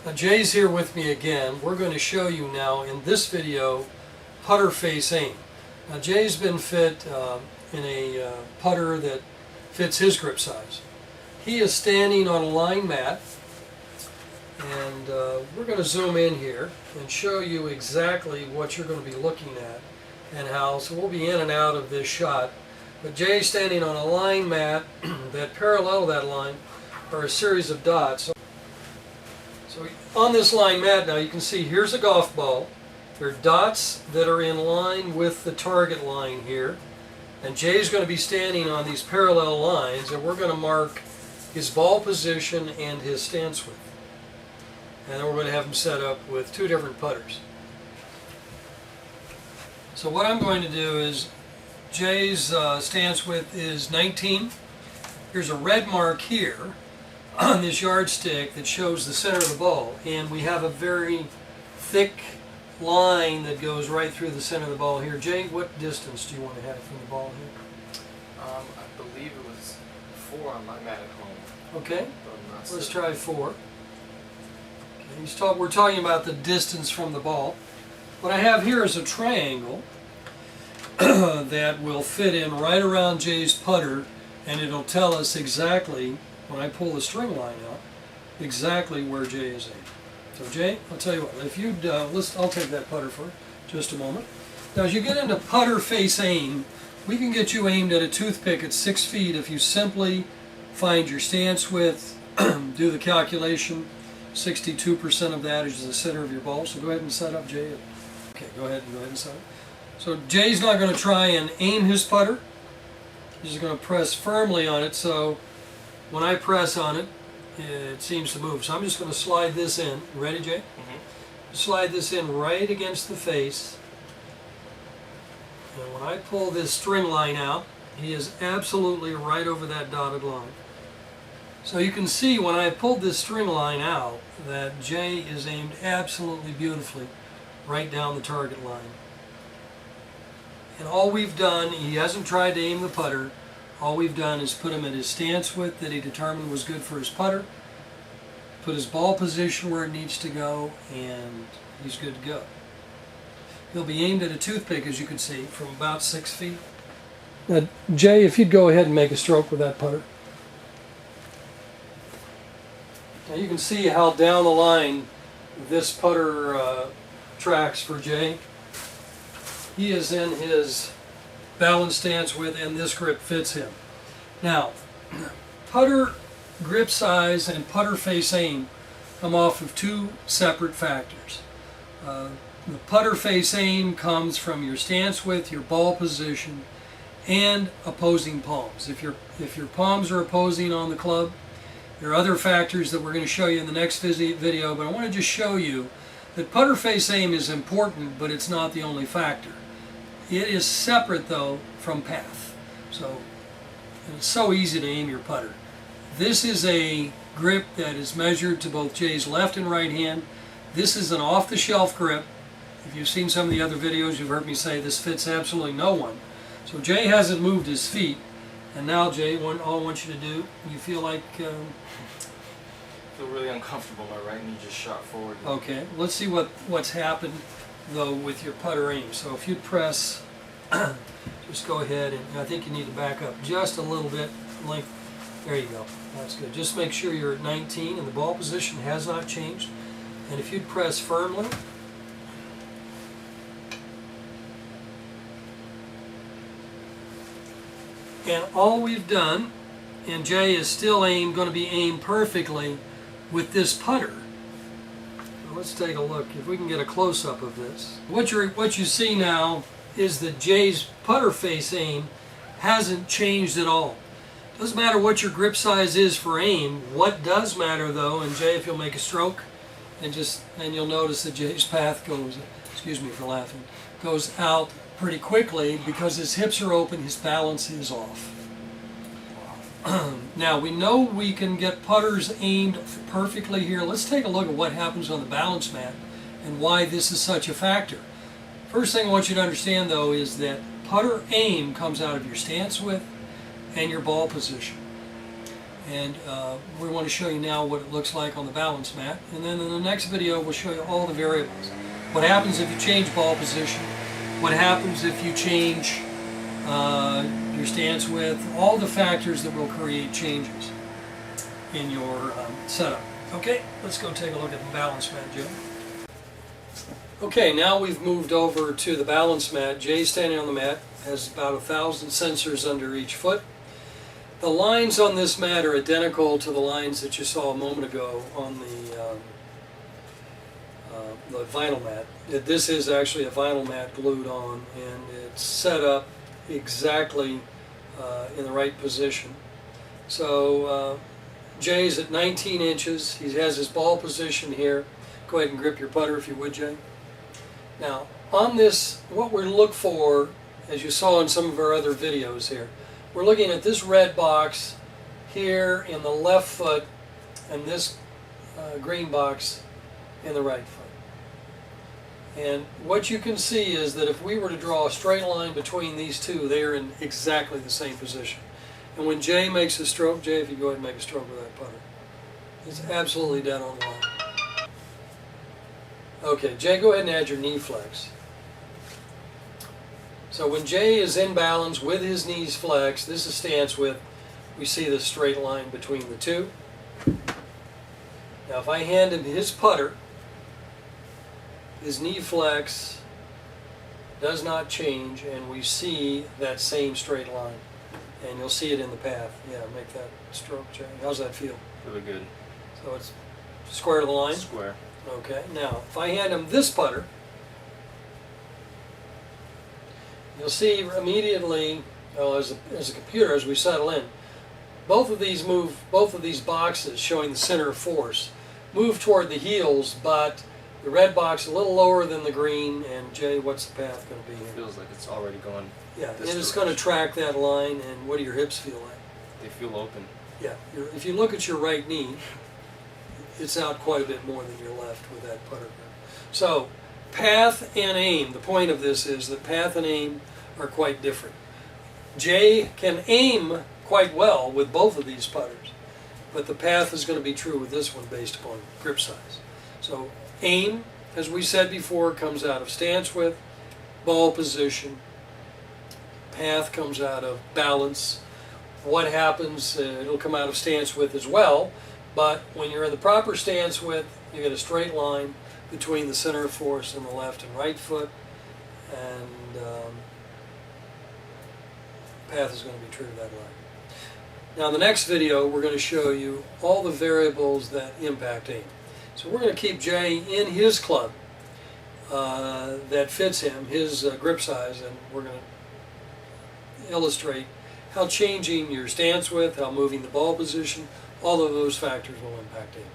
Now Jay's here with me again. We're going to show you now in this video putter face aim. Now Jay's been fit in a putter that fits his grip size. He is standing on a line mat, and we're going to zoom in here and show you exactly what you're going to be looking at and how. So we'll be in and out of this shot. But Jay's standing on a line mat that parallel that line are a series of dots. So on this line mat now you can see here's a golf ball. There are dots that are in line with the target line here. And Jay's going to be standing on these parallel lines, and we're going to mark his ball position and his stance width. And then we're going to have him set up with two different putters. So what I'm going to do is Jay's stance width is 19. Here's a red mark here on this yardstick that shows the center of the ball, and we have a very thick line that goes right through the center of the ball here. Jay, what distance do you want to have from the ball here? I believe it was 4 on my mat at home. Okay, let's try 4. Okay, we're talking about the distance from the ball. What I have here is a triangle that will fit in right around Jay's putter, and it'll tell us exactly, when I pull the string line out, exactly where Jay is aimed. So Jay, I'll tell you what, if you'd, I'll take that putter for just a moment. Now as you get into putter face aim, we can get you aimed at a toothpick at 6 feet if you simply find your stance width, do the calculation. 62% of that is the center of your ball, so go ahead and set up Jay. Okay, go ahead and set up. So Jay's not going to try and aim his putter. He's going to press firmly on it, so when I press on it, it seems to move. So I'm just going to slide this in. You ready, Jay? Mm-hmm. Slide this in right against the face. And when I pull this string line out, he is absolutely right over that dotted line. So you can see when I pulled this string line out that Jay is aimed absolutely beautifully right down the target line. And all we've done, he hasn't tried to aim the putter, all we've done is put him at his stance width that he determined was good for his putter, put his ball position where it needs to go, and he's good to go. He'll be aimed at a toothpick, as you can see, from about 6 feet. Now, Jay, if you'd go ahead and make a stroke with that putter. Now you can see how down the line this putter tracks for Jay. He is in his balance stance width, and this grip fits him. Now, putter grip size and putter face aim come off of 2 separate factors. The putter face aim comes from your stance width, your ball position, and opposing palms. If your palms are opposing on the club, there are other factors that we're going to show you in the next video, but I want to just show you that putter face aim is important, but it's not the only factor. It is separate, though, from path. So it's so easy to aim your putter. This is a grip that is measured to both Jay's left and right hand. This is an off-the-shelf grip. If you've seen some of the other videos, you've heard me say this fits absolutely no one. So Jay hasn't moved his feet. And now, Jay, all I want you to do, you feel like... I feel really uncomfortable. My right knee just shot forward. Okay, let's see what's happened, though, with your putter aim. So if you press, just go ahead, and I think you need to back up just a little bit. There you go. That's good. Just make sure you're at 19 and the ball position has not changed. And if you'd press firmly, and all we've done, and Jay is still going to be aimed perfectly with this putter. Now let's take a look if we can get a close-up of this. What you see now is that Jay's putter face aim hasn't changed at all. Doesn't matter what your grip size is for aim. What does matter, though, and Jay, if you'll make a stroke, and you'll notice that Jay's path goes, excuse me for laughing, goes out pretty quickly because his hips are open, his balance is off. Now we know we can get putters aimed perfectly here. Let's take a look at what happens on the balance mat and why this is such a factor. First thing I want you to understand, though, is that putter aim comes out of your stance width and your ball position. And we want to show you now what it looks like on the balance mat. And then in the next video we'll show you all the variables. What happens if you change ball position, what happens if you change your stance width, all the factors that will create changes in your setup. Okay, let's go take a look at the balance mat, Joe. Okay, now we've moved over to the balance mat. Jay's standing on the mat, has about 1,000 sensors under each foot. The lines on this mat are identical to the lines that you saw a moment ago on the vinyl mat. This is actually a vinyl mat glued on, and it's set up exactly in the right position. So Jay's at 19 inches. He has his ball position here. Go ahead and grip your putter if you would, Jay. Now, on this, what we look for, as you saw in some of our other videos here, we're looking at this red box here in the left foot and this green box in the right foot. And what you can see is that if we were to draw a straight line between these two, they are in exactly the same position. And when Jay makes a stroke, Jay, if you go ahead and make a stroke with that putter, it's absolutely dead on line. Okay, Jay, go ahead and add your knee flex. So when Jay is in balance with his knees flexed, this is stance width, we see the straight line between the two. Now if I hand him his putter, his knee flex does not change, and we see that same straight line. And you'll see it in the path. Yeah, make that stroke, Jay. How's that feel? Really good. So it's square to the line? Square. Okay, now if I hand him this putter, you'll see immediately, as a computer, as we settle in, both of these boxes showing the center of force move toward the heels, but the red box a little lower than the green. And Jay, what's the path going to be here? It feels like it's already going. Yeah, and it's going to track that line. And what do your hips feel like? They feel open. Yeah, if you look at your right knee, it's out quite a bit more than your left with that putter grip. So, path and aim, the point of this is that path and aim are quite different. Jay can aim quite well with both of these putters, but the path is going to be true with this one based upon grip size. So, aim, as we said before, comes out of stance width, ball position. Path comes out of balance. What happens, it'll come out of stance width as well, but when you're in the proper stance width, you get a straight line between the center of force and the left and right foot, and path is going to be true to that line. Now in the next video, we're going to show you all the variables that impact aim. So we're going to keep Jay in his club that fits him, his grip size, and we're going to illustrate how changing your stance width, how moving the ball position, all of those factors will impact aim.